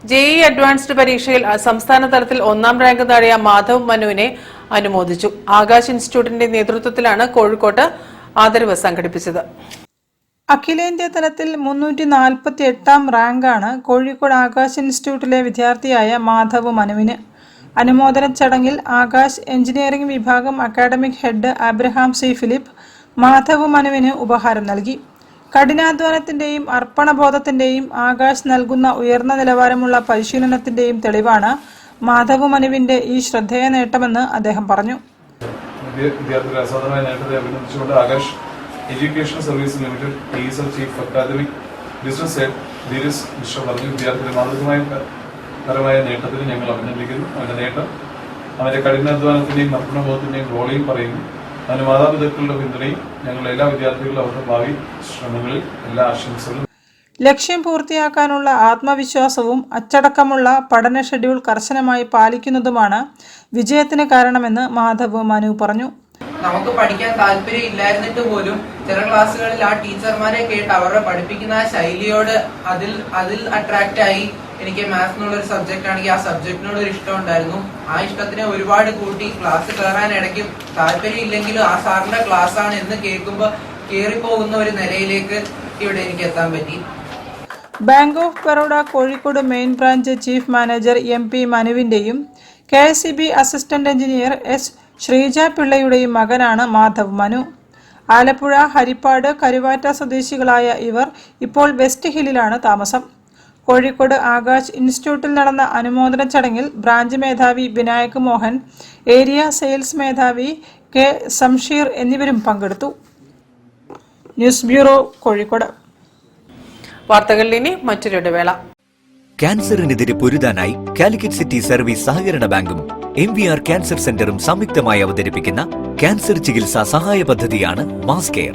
JEE advanced പരീക്ഷയിൽ സംസ്ഥാന തലത്തിൽ 1ാം റാങ്ക് നേടിയ മാധവ് മനുവിനെ അനുമോദിച്ചു. ആകാശ് ഇൻസ്റ്റിറ്റ്യൂട്ടിന്റെ നേതൃത്വത്തിലാണ് കോഴിക്കോട്ട് ആദരവ് സംഘടിപ്പിച്ചത്. അഖിലേന്ത്യാ തലത്തിൽ 348ാം റാങ്കാണ് കോഴിക്കോട് ആകാശ് ഇൻസ്റ്റിറ്റ്യൂട്ടിലെ വിദ്യാർത്ഥിയായ മാധവ് മനുവിന്. അനുമോദന ചടങ്ങിൽ ആകാശ് എഞ്ചിനീയറിംഗ് വിഭാഗം academic head Abraham C Philip Madhav മനുവിന് ഉപഹാരം നൽകി. കഠിനാധ്വാനത്തിന്റെയും അർപ്പണബോധത്തിന്റെയും ആകാശ് നൽകുന്ന ഉയർന്ന നിലവാരമുള്ള പരിശീലനത്തിന്റെയും തെളിവാണ് മാധവ് മനുവിന്റെ ഈ ശ്രദ്ധേയ നേട്ടമെന്ന് അദ്ദേഹം പറഞ്ഞു. Education service limited ASL chief academic business head Dheeraj Mishra പറഞ്ഞു, വിദ്യാർത്ഥിയുടെ മാതൃകപരമായ നേട്ടത്തിന് ഞങ്ങൾ അഭിനന്ദിക്കുന്നു. അവന്റെ നേട്ടം അവന്റെ കഠിനാധ്വാനത്തിന്റെയും അർപ്പണബോധത്തിന്റെയും റോളിൽ പറയുന്നു. അവന്റെ മാതാപിതാക്കളുടെ പിന്തുണയും ഞങ്ങളുടെ എല്ലാ വിദ്യാർത്ഥികളും അവരുടെ ഭാവി ശ്രമങ്ങളിൽ എല്ലാ ആശംസകളും. ലക്ഷ്യം പൂർത്തിയാക്കാനുള്ള ആത്മവിശ്വാസവും അച്ചടക്കമുള്ള പഠന ഷെഡ്യൂൾ കർശനമായി പാലിക്കുന്നതുമാണ് വിജയത്തിന് കാരണമെന്ന് മാധവ് മനു പറഞ്ഞു. നമുക്ക് പഠിക്കാൻ താല്പര്യം ഇല്ലായിരുന്നിട്ട് പോലും ചില ക്ലാസ്സുകളിൽ ആ ടീച്ചർമാരെ കേട്ട് അവരുടെ പഠിപ്പിക്കുന്ന ആ ശൈലിയോട് അതിൽ അട്രാക്റ്റ് ആയി എനിക്ക് മാത്സ് എന്നുള്ളൊരു സബ്ജക്റ്റ് ആണെങ്കിൽ ആ സബ്ജക്റ്റിനോട് ഒരു ഇഷ്ടം ഉണ്ടായിരുന്നു. ആ ഇഷ്ടത്തിനെ ഒരുപാട് കൂട്ടി ക്ലാസ് കയറാൻ ഇടയ്ക്കും താല്പര്യം ഇല്ലെങ്കിലും ആ സാറിന്റെ ക്ലാസ് ആണ് എന്ന് കേൾക്കുമ്പോൾ കയറിപ്പോകുന്ന ഒരു നിലയിലേക്ക് ഇവിടെ എനിക്ക് എത്താൻ പറ്റി. Bank of Baroda Kozhikode main branch chief manager MP മനുവിന്റെയും KSEB assistant engineer S Sreeja പിള്ളയുടെയും മകനാണ് മാധവ് മനു. ആലപ്പുഴ, ഹരിപ്പാട്, കരുവാറ്റ സ്വദേശികളായ ഇവർ ഇപ്പോൾ വെസ്റ്റ് ഹില്ലിലാണ് താമസം. കോഴിക്കോട് ആകാശ് ഇൻസ്റ്റിറ്റ്യൂട്ടിൽ നടന്ന അനുമോദന ചടങ്ങിൽ ബ്രാഞ്ച് മേധാവി വിനായക് മോഹൻ, ഏരിയ സെയിൽസ് മേധാവി K സംഷീർ എന്നിവരും പങ്കെടുത്തു. News bureau, Kozhikode. വാർത്തകളിൽ ഇനി മറ്റൊരു ഇടവേള. ക്യാൻസറിനെതിരെ പൊരുതാനായി കാലിക്കറ്റ് സിറ്റി സർവീസ് സഹകരണ ബാങ്കും MVR ക്യാൻസർ സെന്ററും സംയുക്തമായി അവതരിപ്പിക്കുന്ന ക്യാൻസർ ചികിത്സാ സഹായ പദ്ധതിയാണ് മാസ് കെയർ.